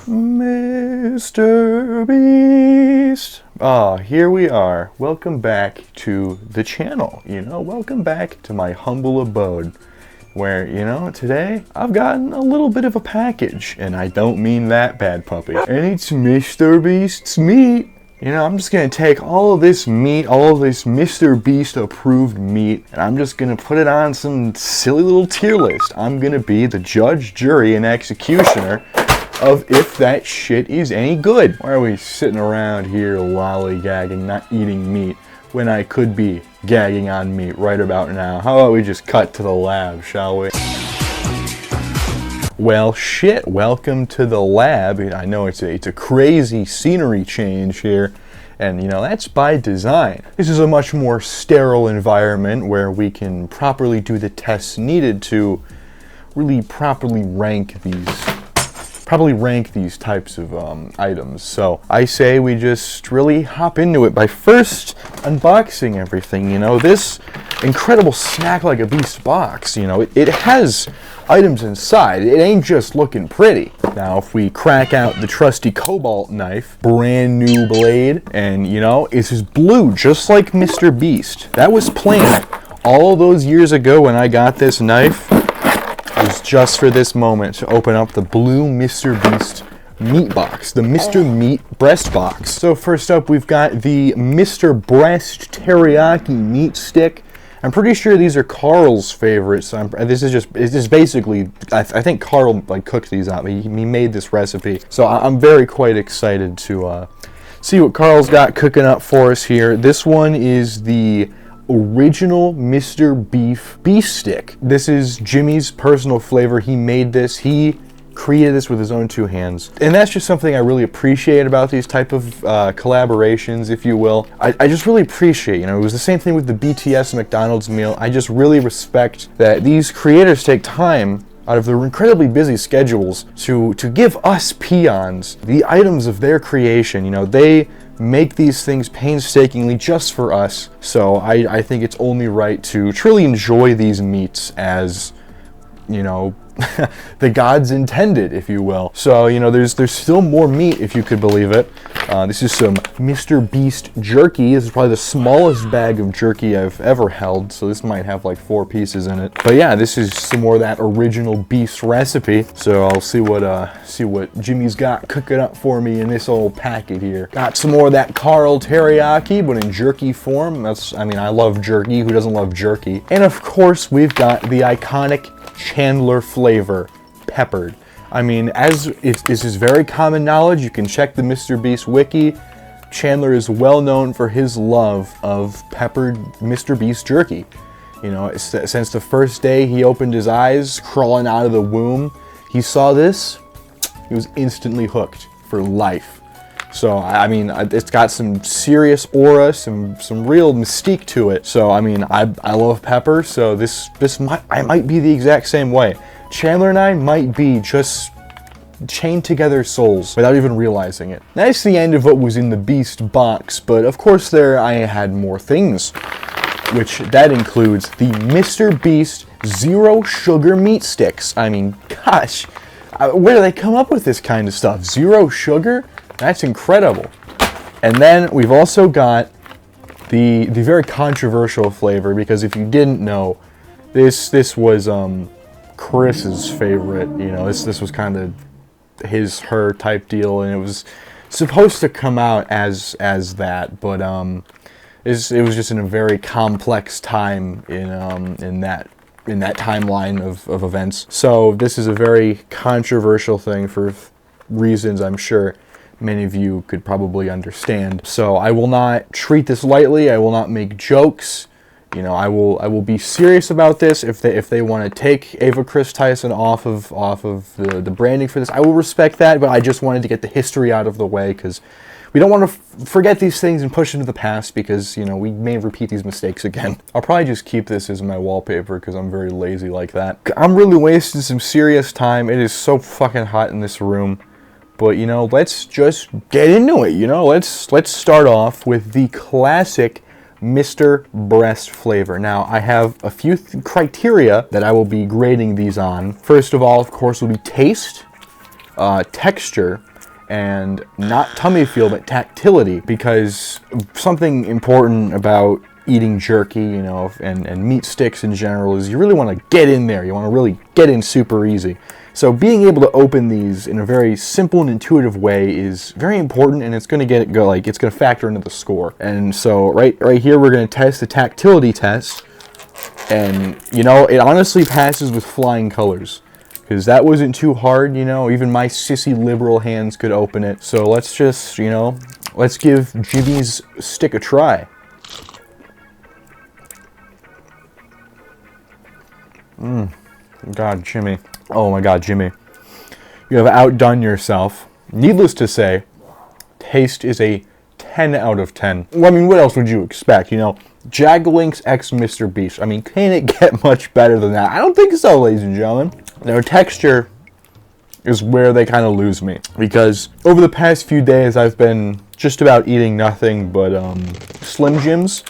MrBeast. Here we are. Welcome back to the channel. Welcome back to my humble abode. Where, today I've gotten a little bit of a package. And I don't mean that bad, puppy. And it's MrBeast's meat. I'm just gonna take all of this meat, all of this MrBeast approved meat, and I'm just gonna put it on some silly little tier list. I'm gonna be the judge, jury, and executioner of if that shit is any good. Why are we sitting around here lollygagging, not eating meat, when I could be gagging on meat right about now? How about we just cut to the lab, shall we? Well, shit, welcome to the lab. I know it's a crazy scenery change here, and that's by design. This is a much more sterile environment where we can properly do the tests needed to really properly rank these types of items. So I say we just really hop into it by first unboxing everything. This incredible Snack Like a Beast box, it has items inside. It ain't just looking pretty. Now, if we crack out the trusty cobalt knife, brand new blade, and it's just blue, just like MrBeast. That was planned all those years ago when I got this knife. It was just for this moment to open up the blue MrBeast meat box, the Mr. Meat breast box. So first up, we've got the Mr. Breast teriyaki meat stick. I'm pretty sure these are Carl's favorites. This is basically, I think Carl cooked these up. He made this recipe. So I'm very quite excited to see what Carl's got cooking up for us here. This one is the original Mr. Beef stick. This is Jimmy's personal flavor. He made this. He created this with his own two hands. And that's just something I really appreciate about these type of collaborations, if you will. I just really appreciate, it was the same thing with the BTS McDonald's meal. I just really respect that these creators take time out of their incredibly busy schedules to give us peons the items of their creation. They make these things painstakingly just for us. So I think it's only right to truly enjoy these meats as, the gods intended, if you will. So, there's still more meat, if you could believe it. This is some MrBeast jerky. This is probably the smallest bag of jerky I've ever held, so this might have like 4 pieces in it. But yeah, this is some more of that original Beast recipe. So I'll see what Jimmy's got cooking up for me in this old packet here. Got some more of that Carl teriyaki, but in jerky form. I love jerky. Who doesn't love jerky? And of course, we've got the iconic Chandler flavor, peppered. This is very common knowledge. You can check the MrBeast wiki. Chandler is well known for his love of peppered MrBeast jerky. Since the first day he opened his eyes, crawling out of the womb, he saw this, he was instantly hooked for life. So, it's got some serious aura, some real mystique to it. So, I love pepper, so I might be the exact same way. Chandler and I might be just chained together souls without even realizing it. That's the end of what was in the Beast box, but of course I had more things, which that includes the MrBeast Zero Sugar Meat Sticks. Gosh, where do they come up with this kind of stuff? Zero sugar? That's incredible. And then we've also got the very controversial flavor, because if you didn't know, this was Chris's favorite. This was kind of her type deal, and it was supposed to come out as that, but it was just in a very complex time in that timeline of events. So this is a very controversial thing for reasons I'm sure many of you could probably understand. So I will not treat this lightly. I will not make jokes. I will be serious about this. If they want to take Ava Chris Tyson off of the branding for this, I will respect that. But I just wanted to get the history out of the way, because we don't want to forget these things and push into the past, because we may repeat these mistakes again. I'll probably just keep this as my wallpaper, because I'm very lazy like that. I'm really wasting some serious time. It is so fucking hot in this room. But, let's just get into it, Let's start off with the classic Mr. Breast flavor. Now, I have a few criteria that I will be grading these on. First of all, of course, will be taste, texture, and not tummy feel, but tactility, because something important about eating jerky, you know, and meat sticks in general is you really want to get in there. You want to really get in super easy. So being able to open these in a very simple and intuitive way is very important, and it's going to it's going to factor into the score. And so right here we're going to test the tactility test, and you know, it honestly passes with flying colors, because that wasn't too hard. You know, even my sissy liberal hands could open it. So let's just, you know, let's give Jimmy's stick a try. God, Jimmy. Oh my God, Jimmy. You have outdone yourself. Needless to say, taste is a 10 out of 10. Well, I mean, what else would you expect? You know, Jaglinks x MrBeast. I mean, can it get much better than that? I don't think so, ladies and gentlemen. Their texture is where they kind of lose me, because over the past few days I've been just about eating nothing but Slim Jims,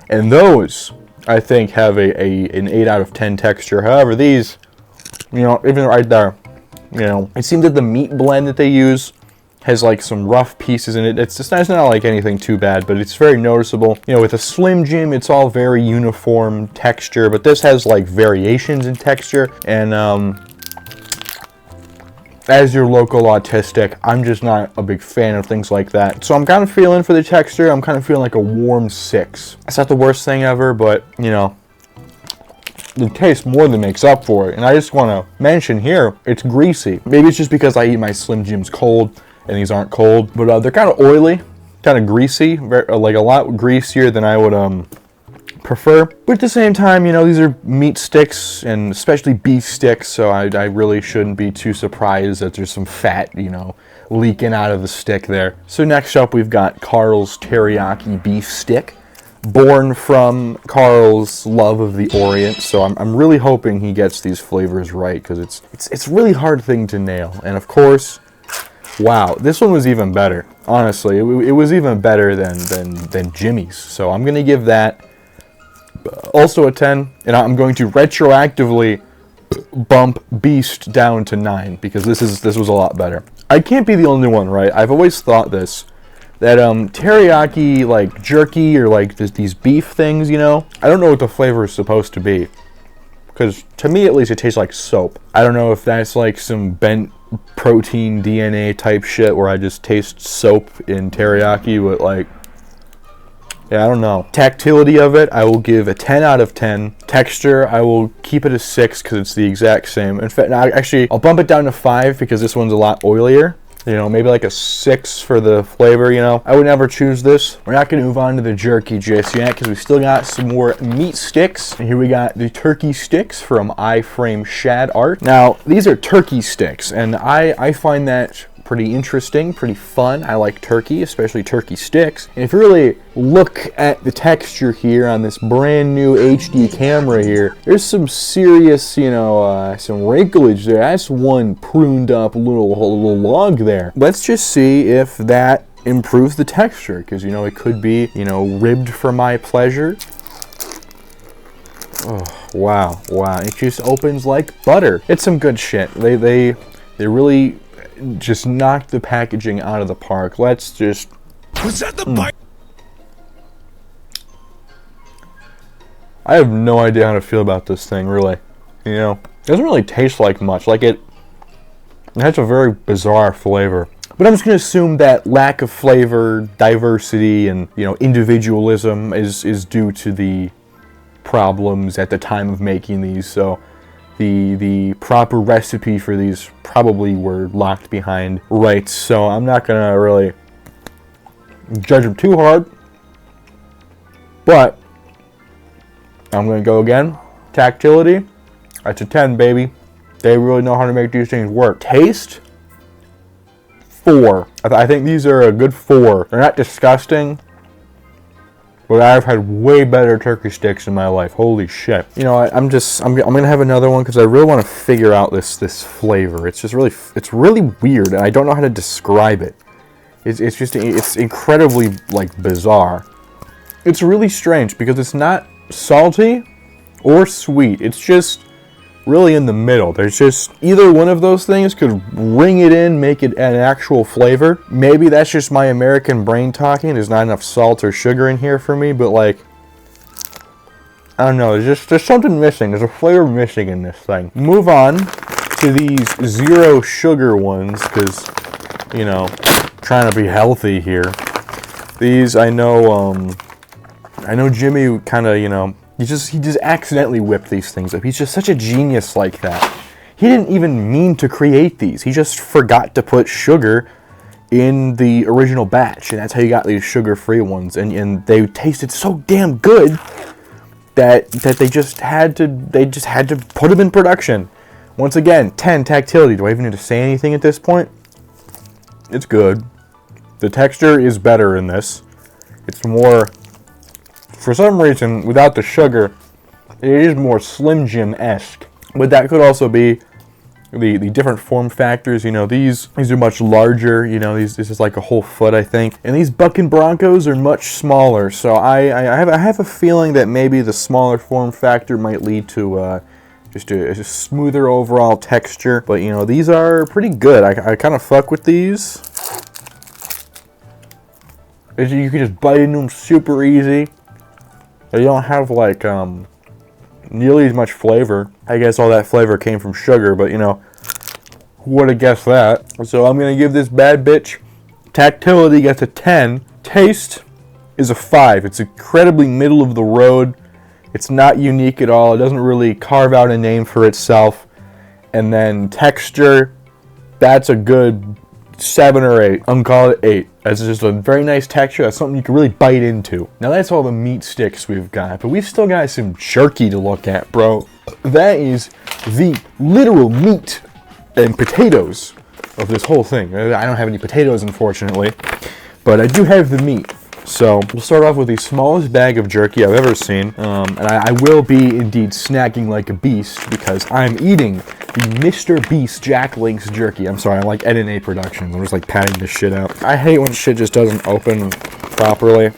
and those I think have an 8 out of 10 texture. However, these, you know, even right there, you know, it seems that the meat blend that they use has like some rough pieces in it. It's not like anything too bad, but it's very noticeable. You know, with a Slim Jim, it's all very uniform texture, but this has like variations in texture. And as your local autistic, I'm just not a big fan of things like that. So I'm kind of feeling for the texture. I'm kind of feeling like a warm 6. It's not the worst thing ever, but you know, the taste more than makes up for it. And I just want to mention here, it's greasy. Maybe it's just because I eat my Slim Jims cold and these aren't cold, but they're kind of oily, kind of greasy, like a lot greasier than I would prefer. But at the same time, you know, these are meat sticks, and especially beef sticks, so I really shouldn't be too surprised that there's some fat, you know, leaking out of the stick there. So next up, we've got Carl's Teriyaki Beef Stick, born from Carl's love of the Orient. So I'm really hoping he gets these flavors right, because it's a really hard thing to nail. And of course, wow, this one was even better. Honestly, it was even better than Jimmy's. So I'm gonna give that also a 10, and I'm going to retroactively bump Beast down to 9, because this was a lot better. I can't be the only one, right? I've always thought this, that teriyaki, like jerky, or like these beef things, you know, I don't know what the flavor is supposed to be, because to me at least it tastes like soap. I don't know if that's like some bent protein DNA type shit where I just taste soap in teriyaki, but like, yeah, I don't know. Tactility of it, I will give a 10 out of 10. Texture, I will keep it a 6 because it's the exact same. In fact, actually, I'll bump it down to 5 because this one's a lot oilier. You know, maybe like a 6 for the flavor, you know. I would never choose this. We're not going to move on to the jerky just yet because we still got some more meat sticks. And here we got the turkey sticks from iFrame Shad Art. Now, these are turkey sticks, and I find that pretty interesting, pretty fun. I like turkey, especially turkey sticks. And if you really look at the texture here on this brand new HD camera here, there's some serious, you know, some wrinklage there. That's one pruned up little log there. Let's just see if that improves the texture, because, you know, it could be, you know, ribbed for my pleasure. Oh, wow, it just opens like butter. It's some good shit. They really just knocked the packaging out of the park. Let's just... Was that the bite? I have no idea how to feel about this thing, really. You know, it doesn't really taste like much. Like it has a very bizarre flavor. But I'm just going to assume that lack of flavor, diversity, and, you know, individualism is due to the problems at the time of making these. So the proper recipe for these probably were locked behind rights, so I'm not gonna really judge them too hard, but I'm gonna go again. Tactility, that's a 10, baby. They really know how to make these things work. Taste, 4. I think these are a good 4. They're not disgusting, but I've had way better turkey sticks in my life. Holy shit. You know, I'm gonna have another one because I really want to figure out this flavor. It's just really, it's really weird, and I don't know how to describe it. It's incredibly, like, bizarre. It's really strange because it's not salty or sweet. It's just really in the middle. There's just either one of those things could ring it in, make it an actual flavor. Maybe that's just my American brain talking. There's not enough salt or sugar in here for me, but like, I don't know, there's something missing. There's a flavor missing in this thing. Move on to these zero sugar ones, because, you know, trying to be healthy here. These, I know Jimmy kind of, you know, he just accidentally whipped these things up. He's just such a genius like that. He didn't even mean to create these. He just forgot to put sugar in the original batch, and that's how you got these sugar-free ones. And they tasted so damn good that they just had to put them in production. Once again, 10 tactility. Do I even need to say anything at this point? It's good. The texture is better in this. It's more, for some reason, without the sugar, it is more Slim Jim-esque. But that could also be the different form factors. You know, these are much larger. You know, this is like a whole foot, I think. And these Buckin' Broncos are much smaller. So I have a feeling that maybe the smaller form factor might lead to just a smoother overall texture. But, you know, these are pretty good. I kind of fuck with these. You can just bite into them super easy. They don't have, like, nearly as much flavor. I guess all that flavor came from sugar, but, you know, who would have guessed that? So I'm going to give this bad bitch, tactility gets a 10. Taste is a 5. It's incredibly middle of the road. It's not unique at all. It doesn't really carve out a name for itself. And then texture, that's a good 7 or 8. I'm calling it 8. That's just a very nice texture. That's something you can really bite into. Now that's all the meat sticks we've got, but we've still got some jerky to look at, bro. That is the literal meat and potatoes of this whole thing. I don't have any potatoes, unfortunately, but I do have the meat. So we'll start off with the smallest bag of jerky I've ever seen, and I will be indeed snacking like a beast because I'm eating the MrBeast Jack Link's jerky. I'm sorry, I'm like NNA Productions. I'm just like patting this shit out. I hate when shit just doesn't open properly.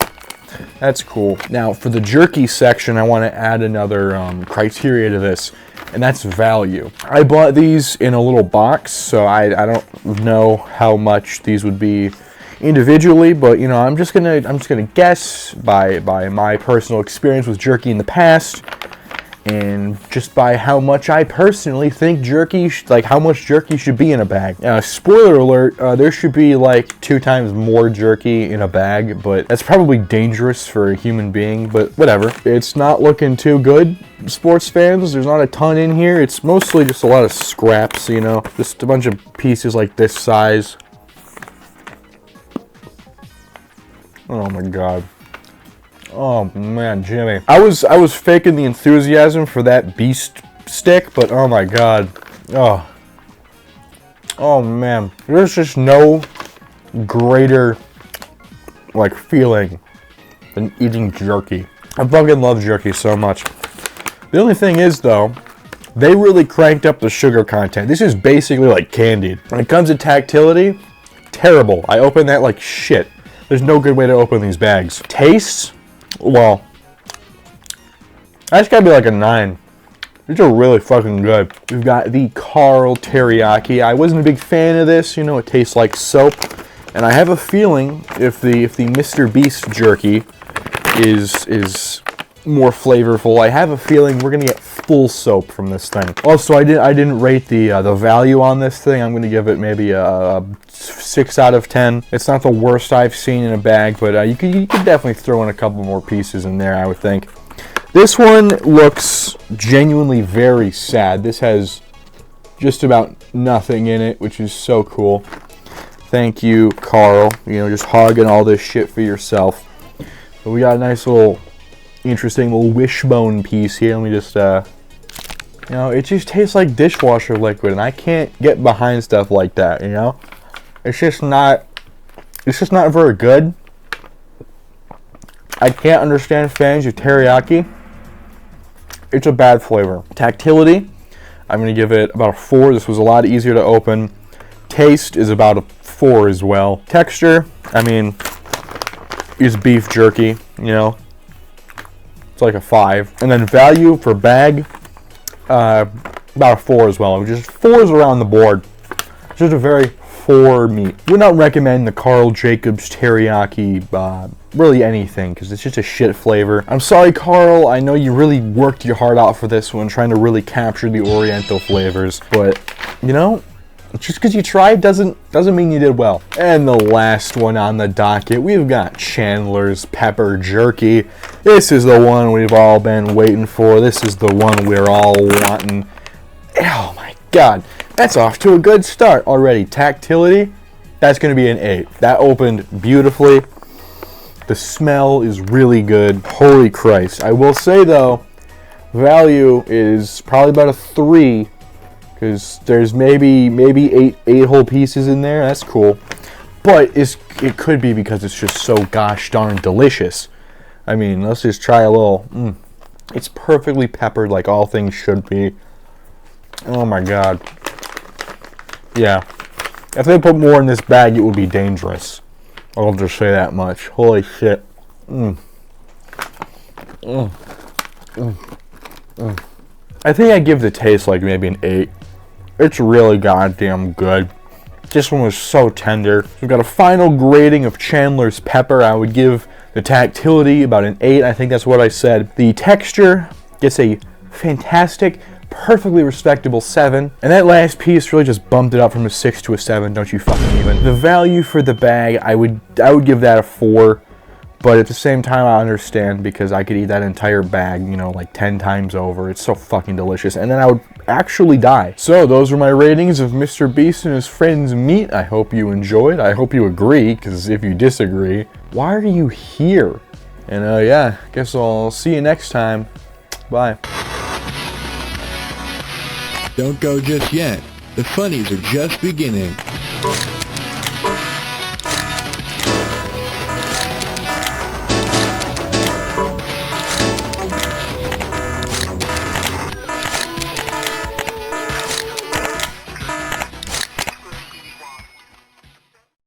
That's cool. Now for the jerky section, I want to add another criteria to this, and that's value. I bought these in a little box, so I don't know how much these would be individually, but you know, I'm just gonna guess by my personal experience with jerky in the past, and just by how much I personally think jerky, how much jerky should be in a bag. Spoiler alert: there should be like 2 times more jerky in a bag, but that's probably dangerous for a human being. But whatever. It's not looking too good, sports fans. There's not a ton in here. It's mostly just a lot of scraps. You know, just a bunch of pieces like this size. Oh my god. Oh man, Jimmy. I was faking the enthusiasm for that beast stick, but oh my god. Oh man. There's just no greater like feeling than eating jerky. I fucking love jerky so much. The only thing is though, they really cranked up the sugar content. This is basically like candied. When it comes to tactility, terrible. I opened that like shit. There's no good way to open these bags. Taste? Well, that's gotta be like a 9. These are really fucking good. We've got the Carl Teriyaki. I wasn't a big fan of this. You know, it tastes like soap. And I have a feeling if the MrBeast jerky is more flavorful, I have a feeling we're gonna get full soap from this thing. Also, I didn't rate the value on this thing. I'm gonna give it maybe a 6 out of 10. It's not the worst I've seen in a bag, but you could definitely throw in a couple more pieces in there, I would think. This one looks genuinely very sad. This has just about nothing in it, which is so cool. Thank you, Carl. You know, just hogging all this shit for yourself. But we got a nice little interesting little wishbone piece here. Let me just you know, it just tastes like dishwasher liquid, and I can't get behind stuff like that, you know? It's just not very good. I can't understand fans of teriyaki. It's a bad flavor. Tactility, I'm gonna give it about a 4. This was a lot easier to open. Taste is about a 4 as well. Texture, I mean, is beef jerky, you know? It's like a 5. And then value for bag, about a 4 as well. Just 4s around the board. Just a very 4 meat. Would not recommend the Carl Jacobs teriyaki, really anything, because it's just a shit flavor. I'm sorry, Carl. I know you really worked your heart out for this one, trying to really capture the Oriental flavors, but you know, just because you tried doesn't mean you did well. And the last one on the docket, we've got Chandler's Pepper Jerky. This is the one we've all been waiting for. This is the one we're all wanting. Oh my god, that's off to a good start already. Tactility, that's going to be an 8. That opened beautifully. The smell is really good. Holy Christ. I will say though, value is probably about a 3. Because there's maybe 8 whole pieces in there. That's cool. But it could be because it's just so gosh darn delicious. I mean, let's just try a little. It's perfectly peppered like all things should be. Oh my god. Yeah. If they put more in this bag, it would be dangerous. I'll just say that much. Holy shit. I think I give the taste like maybe an 8. It's really goddamn good. This one was so tender. We've got a final grading of Chandler's Pepper. I would give the tactility about an 8. I think that's what I said. The texture gets a fantastic, perfectly respectable 7. And that last piece really just bumped it up from a 6 to a 7. Don't you fucking even. The value for the bag, I would give that a 4. But at the same time, I understand because I could eat that entire bag, you know, like 10 times over. It's so fucking delicious. And then I would actually die. So those are my ratings of MrBeast and his friends' meat. I hope you enjoyed. I hope you agree, because if you disagree, why are you here? And yeah, guess I'll see you next time. Bye. Don't go just yet. The funnies are just beginning.